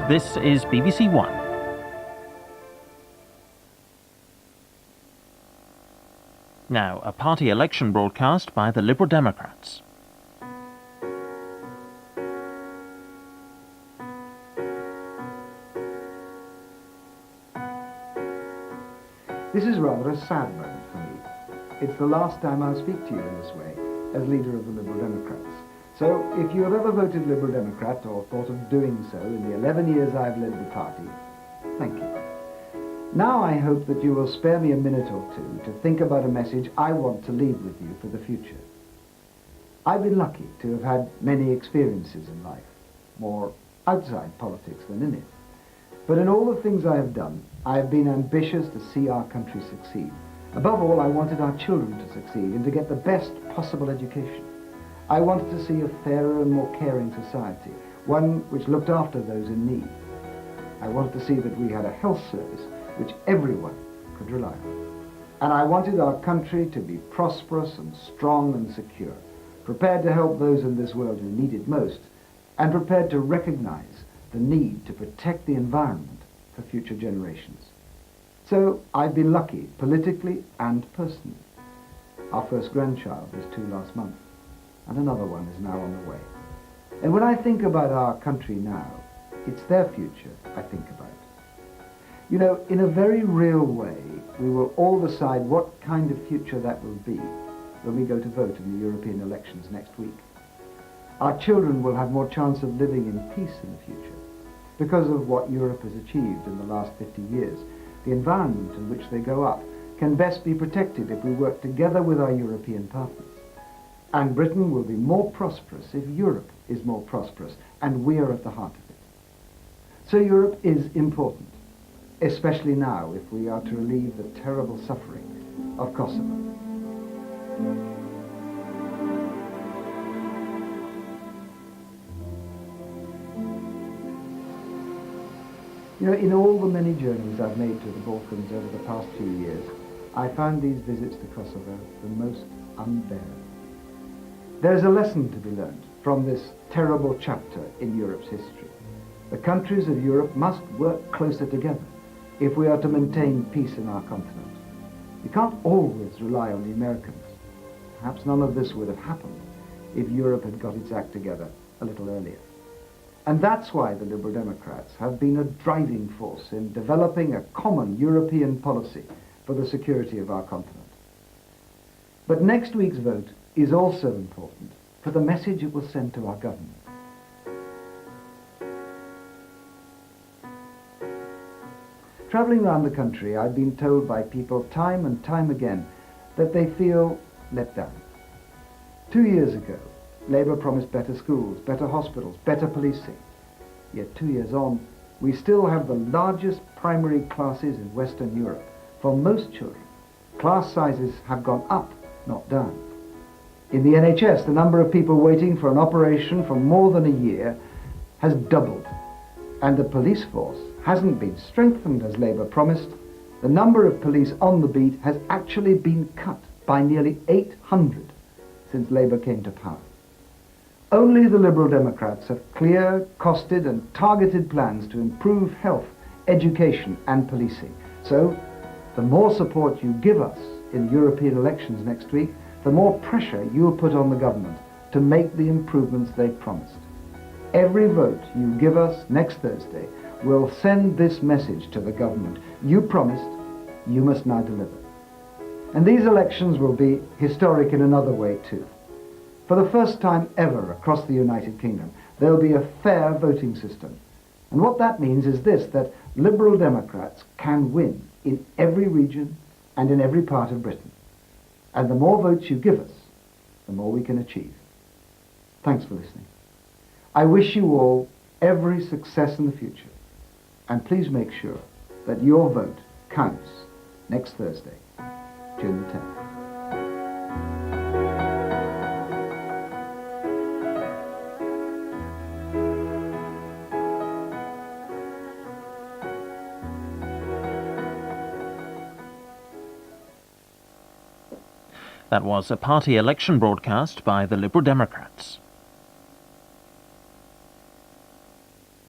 This is BBC One. Now, a party election broadcast by the Liberal Democrats. This is rather a sad moment for me. It's the last time I'll speak to you in this way, as leader of the Liberal Democrats. So, if you have ever voted Liberal Democrat or thought of doing so in the 11 years I've led the party, thank you. Now I hope that you will spare me a minute or two to think about a message I want to leave with you for the future. I've been lucky to have had many experiences in life, more outside politics than in it. But in all the things I have done, I have been ambitious to see our country succeed. Above all, I wanted our children to succeed and to get the best possible education. I wanted to see a fairer and more caring society, one which looked after those in need. I wanted to see that we had a health service which everyone could rely on. And I wanted our country to be prosperous and strong and secure, prepared to help those in this world who need it most, and prepared to recognize the need to protect the environment for future generations. So I've been lucky, politically and personally. Our first grandchild was 2 last month, and another one is now on the way. And when I think about our country now, it's their future I think about. You know, in a very real way, we will all decide what kind of future that will be when we go to vote in the European elections next week. Our children will have more chance of living in peace in the future because of what Europe has achieved in the last 50 years. The environment in which they grow up can best be protected if we work together with our European partners. And Britain will be more prosperous if Europe is more prosperous, and we are at the heart of it. So Europe is important, especially now if we are to relieve the terrible suffering of Kosovo. You know, in all the many journeys I've made to the Balkans over the past few years, I found these visits to Kosovo the most unbearable. There's a lesson to be learned from this terrible chapter in Europe's history. The countries of Europe must work closer together if we are to maintain peace in our continent. We can't always rely on the Americans. Perhaps none of this would have happened if Europe had got its act together a little earlier. And that's why the Liberal Democrats have been a driving force in developing a common European policy for the security of our continent. But next week's vote is also important for the message it will send to our government. Travelling around the country, I've been told by people time and time again that they feel let down. 2 years ago, Labour promised better schools, better hospitals, better policing. Yet 2 years on, we still have the largest primary classes in Western Europe. For most children, class sizes have gone up, not down. In the NHS, the number of people waiting for an operation for more than a year has doubled. And the police force hasn't been strengthened as Labour promised. The number of police on the beat has actually been cut by nearly 800 since Labour came to power. Only the Liberal Democrats have clear, costed and targeted plans to improve health, education and policing. So, the more support you give us in European elections next week, the more pressure you'll put on the government to make the improvements they've promised. Every vote you give us next Thursday will send this message to the government. You promised, you must now deliver. And these elections will be historic in another way too. For the first time ever across the United Kingdom, there will be a fair voting system. And what that means is this, that Liberal Democrats can win in every region and in every part of Britain. And the more votes you give us, the more we can achieve. Thanks for listening. I wish you all every success in the future. And please make sure that your vote counts next Thursday, June the 10th. That was a party election broadcast by the Liberal Democrats.